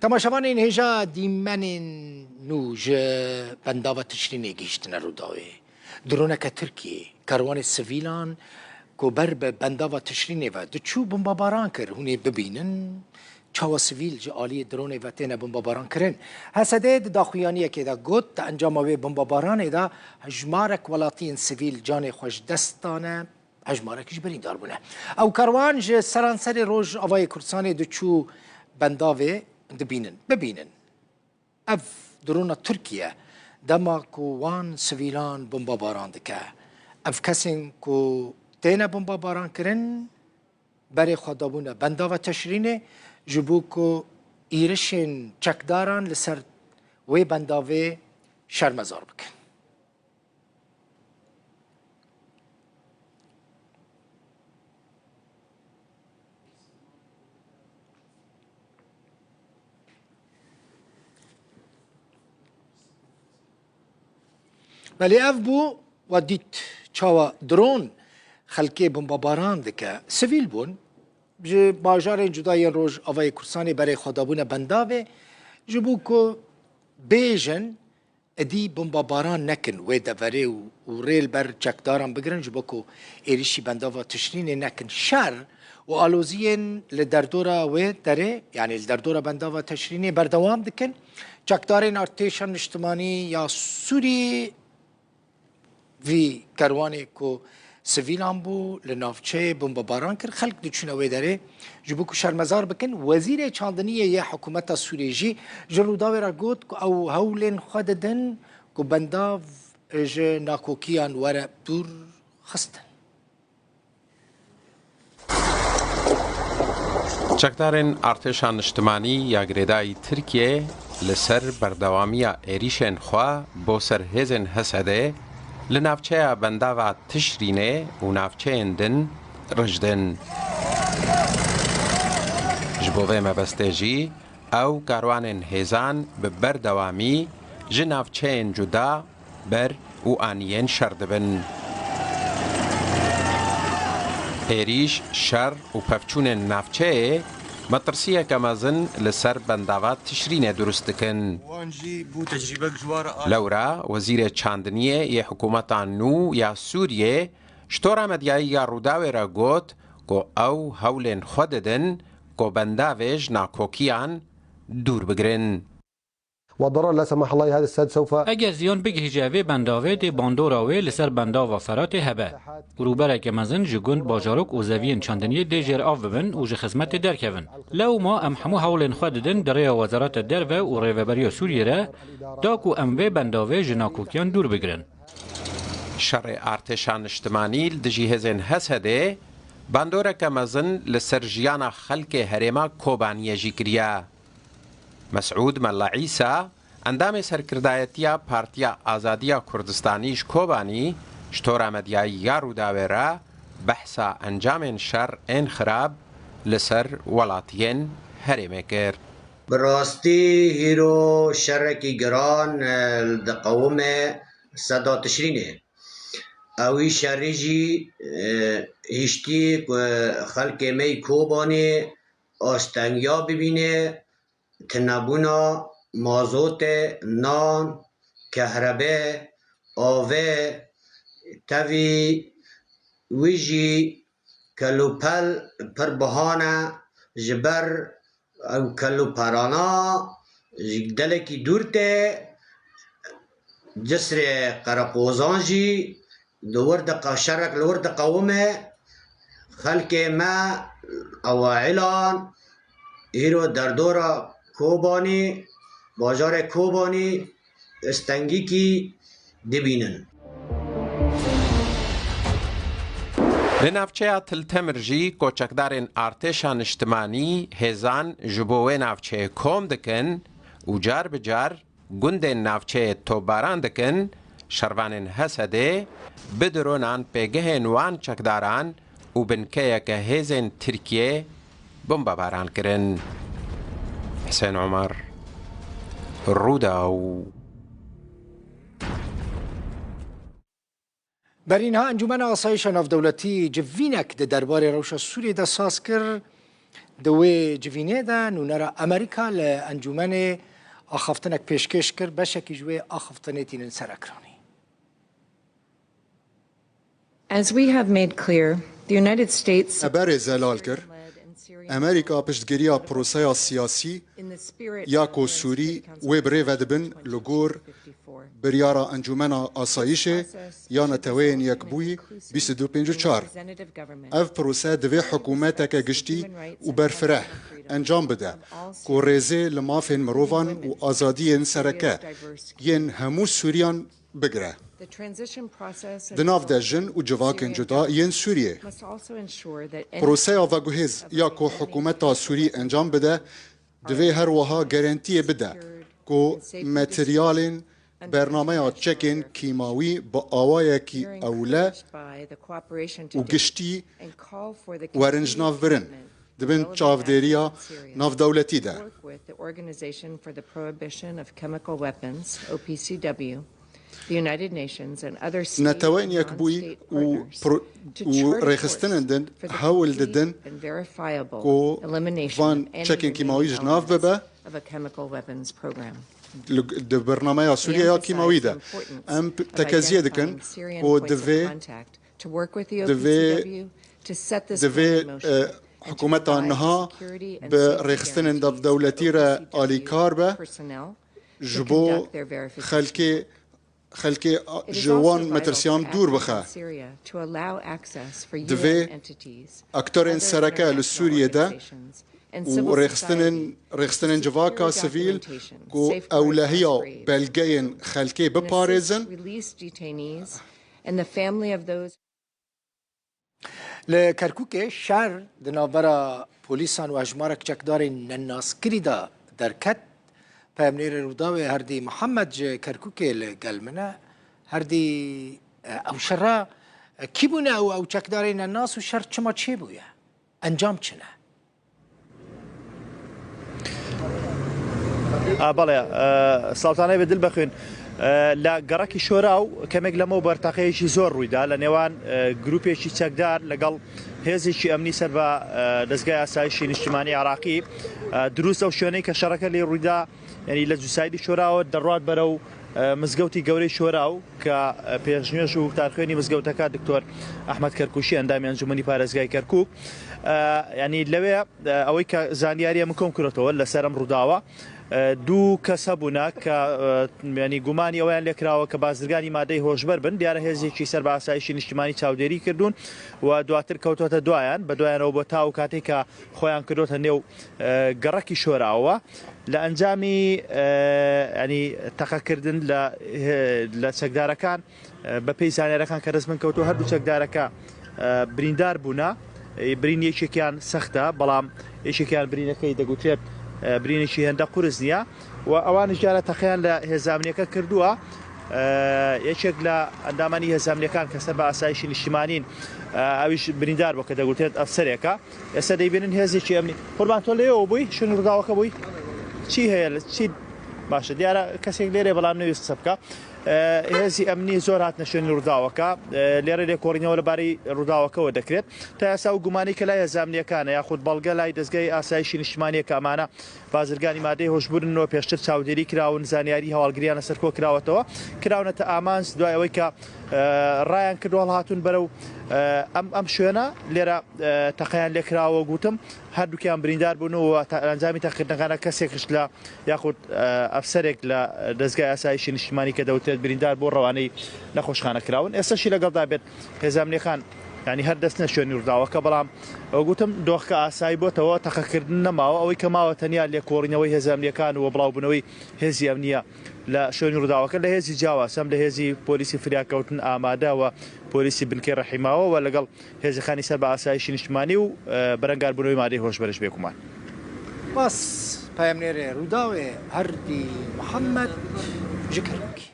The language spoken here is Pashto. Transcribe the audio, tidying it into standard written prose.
تماشاوان این هجا دیمن نوج بنداوه تشرینه گیشتن رو داوه درونه که ترکیه کاروان سویلان که بر بنداوه تشرینه و دچو بمباران کر هونه ببینن چاوا سویل جه آلی درونه و تینه بمباران کرن هسده داخویانیه که دا گوت تا انجام وی بمبارانه دا هجمارک ولاتین سویل جان خوش دستانه هجمارکش برین دار بونه او کاروان جه سرانسر روش آوای کرسانه دچو بنداوه ببینن اف درون ترکیه دما کو وان سویلان بمباران دکه اف کسین کو تینا بمباران کرن برای خدابونه بنداوه تشرینه جبو کو ایرشین چکداران لسر وی بنداوه شرمزار بکن بله اف بو و دیت چاوا درون خلقی بمباران دکه سویل بون جه باجار جدای روز آوای کرسانی برای خدابون بنداوه جبو که بیجن ادی بمباران نکن و دوره و ریل بر چکداران بگرن جبو که ایریشی بنداوه تشرین نکن شر و آلوزین لدردورا و داره یعنی لدردورا بنداوه تشرین بردوام دکن چکدارین ارتشان اجتماعی یا سوری وی کاروانی کو سویلان بو لنافچه بمباران کرد خلق دچونه وی داره جبو کو شرمزار بکن وزیر چاندنیه یا حکومت سوریه جی جلو داوی را گوت او هولن خوددن کو بنداو جه ناکوکیان وره دور خستن چکدارن ارتشان اجتماعی یا گریدای ترکیه لسر بردوامی ایریشن خوا بو سر هزن حسده لنافچه بنداوه تشرینه و نافچه اندن رجدن جبوه مبستجی او کاروان هزان به بردوامی جنافچه جدا بر و آنین شردبن ایریش شر و پفچون نافچه مطرسیه کمازن لسر بنداوات تشرینه درست کن. لورا وزیر چاندنیه یه حکومتان نو یا سوریه شطورا مدیایی یا روداوی را گوت که او هولن خوددن که بنداویج ناکوکیان دور بگرن. وضرر لا سمح الله هذا السد سوف اگر زیان بگه جاوی بنداوی دی باندوراوی لسر بنداوا فرات هبه روبره که مزن جگوند باجاروک و زوین چاندنیه دی جر آف ببن و خدمت درکون لو ما ام همو حول خوددن دریا وزارت در و ریوبری سوریه را داکو ام وی بنداوی جناکوکیان دور بگرن شر ارتشان اجتماعی دجیهزن حسده باندورا که مزن لسر جیانا خلق هرما کوبانیه جی کریا مسعود ملا عیسی اندام سرکردایتیا پارتیا آزادیا کردستانیش کوبانی شطور مدیایی یارو داویرا بحثا انجام شر این خراب لسر ولاتین هرمه کرد. براستی هیرو شرکی گران دقوم صدا تشرینه اوی شرجی هشتی خلق می کوبانی آستنگیا ببینه تنبونا مازوت نان کهربه آوه تاوی ویجی کلوپل پر بهانه جبر او کلوپرانا دلکی دورته جسر قرقوزانجی دورد شرک لورد قومه خلق ما اواعلان هیرو دردورا کوبانی باجار کوبانی استنگی کی دبینن لنافچه تلتمرجی کوچکدارن ارتشان اجتماعی هزان جبوه نافچه کوم دکن و جار بجار گند نافچه توباران دکن شروان حسده بدرونان پیگه نوان چکداران و بنکه که هزن ترکیه بمباران کرن. حسین عمر روداو بر اینها انجمن آسایش ناودولتی جوینک در دربار روشا سوریه دا ساز کر دوی جوینه ده نونرا امریکا لانجمن آخفتنک پیشکش کرد بشکی جوی آخفتنه تینن سرکرانی. As we have made clear, the United States ابر زلال کر امریکا پشتگیریا پروسه سیاسی یا کو سوری و بری ودبن لگور بریارا انجمن آسایش یا نتوین یک بوی 2254 اف پروسه دوی حکومت که گشتی و برفره انجام بده کو ریزه لمافین مروفان و آزادی سرکه ین همو سوریان بگره دناف ده جن و جواکن جدا ین سوریه پروسه آوگوهز یا کو حکومت سوری انجام بده دوی هر وها گارانتی بده کو متریالین برنامه چکین کیماوی با آوای کی اوله و گشتی ورنج ناف برن دبن چاودریا ناف دولتی ده نتوين يكبوي و ريخستن دن هول دن كو فان تشيكين كيماوي جناف ببا د برنامج سوريا يا كيماوي ده ام تكازيه دكن و دفي حكومتها انها بريخستن دولتي را الي كاربه جبو خلکی جوان مترسیان دور بخه دوی اکترین سرکه لسوریه ده و رخستن جواکا سویل کو اولهیا بلگین خلکی بپارزن لکرکوک شهر دنابرا پولیسان و اجمارک چکدار نناسکری دا درکت پامنیر روداوی هردی محمد کرکوک لگلمنه هردی او شرا کی بونه او چکدارین الناس و شر چما چه بویه انجام چنه بله سلطانه بدل بخوین لا گەڕەکی شۆراو کەمێک لەمە بەرتەقەیەکی زۆر ڕوویدا لە نێوان گروپێکی چەکدار لەگەڵ هێزێکی ئەمنی سەر بە دەستگای ئاسایشی نیشتیمانی عراقی دروست ئەو شوێنەی کە شەڕەکە لێ ڕوویدا یعنی لە جوسایدی شۆراوە دەڕات بەرەو مزگەوتی گەورەی شۆراو کە پێشنوێژ و تارخوێنی مزگەوتەکە دکتۆر ئەحمەد کەرکوشی ئەندامی ئەنجومەنی پارێزگای کەرکووک ینی لەوێ ئەوەی کە زانیاریە من کۆم کردەوە لەسەر ئەم ڕووداوە دوو کەس هەبوونا کە ینی گومانی ئەویان لێکراوە کە بازرگانی مادەی هۆشبەر بن دیارە هێزێکی سەر بە ئاسایشی نیشتیمانی چاودێری کردوون و دواتر کەوتۆتە دوایان بە دوایانەوە بۆ تاو کاتێک کە خۆیان کردوتە نێو گەڕەکی شۆراوە لە ئەنجامی ینی تەقەکردن لە چەکدارەکان بە پێی زانیاریەکان کە دەست من کەوتو هەردوو چەکدارەکە بریندار بوونا برین یەکێکیان سەختە بەڵام یەکێکیان برینەکەی دەگوترێت برینێکی هێندە قورس نییە و ئەوانش جارە تەقییان لە هێزانامنیەکە کردووە یەکێک لە ئەندامانی هێزانامنیەکان کە سەر بە ئاسایشی نیشتیمانین ئەویش بریندار بۆ کە دەگوترێت ئەفسەرێکە ئێستا دەیبێنن هێزێکی ئەمنی قوربان تۆ لێەوە بووی شوێن ڕووداوەکە بووی چی هەیە چی باشە دیارە کەسێک لێرێ بەڵام نەویست قسە بکە هێزی ئەمنی زۆر هاتنە شوێنی ڕووداوەکە لێرە لێکۆڕینەوە لەبارەی ڕووداوەکەەوە دەکرێت تا ئێستا و گومانی کە لای هێزانامنیەکانە یاخود بەڵگە لای دەستگای ئاسایشی نیشتیمانیەکە ئەمانە بازرگانی مادەی هۆشببوونەوە پێشتر چاودێری کراون زانیاری هەواڵگریانە سەرکۆ کراوەتەوە کراونەتە ئامانس دوای ئەوەی کە ڕایان کردوڵ هاتوون بەرەو ئەم شوێنە لێرە تەقییان لێکراوە گوتم هەردووکیان بریندار بوونەوە ئەنجامی تەقیدەکانە کەسێکش لە یاخود ئەفسەرێک لە دەستگای ئاسایشی نیشتیمانی کە دەوتێت بریندار بۆ ڕەوانەی نەخۆشخانە کراون ئێستاشی لەگەڵدا بێت هێزانامنیەکان ینی هەر دەستنە شوێنی ڕووداوەکە بەڵام ئەو گوتم دۆخکە ئاسایی بۆتەوە تەقەکردن نەماوە ئەوەی کە ماوە تەنیا لێکۆڕینەوەی هێزانامنیەکان و بڵاوبوونەوەی هێزی ئەمنیە لە شوێنی ڕووداوەکە لە هێزی جیاواسەم لە هێزی پۆلیسی فریاکەوتن ئامادەوە پۆلیسی بنکەی ڕەحیماوە لەگەڵ هێزەکانی سەر بە ئاسایشی نیشتیمانی و بەرەنگاربوونەوەی مادەی هۆشبەرش بێکومان باس پایمنێرێ ڕووداوێ هەردی محەممەد ژ کەرکووکی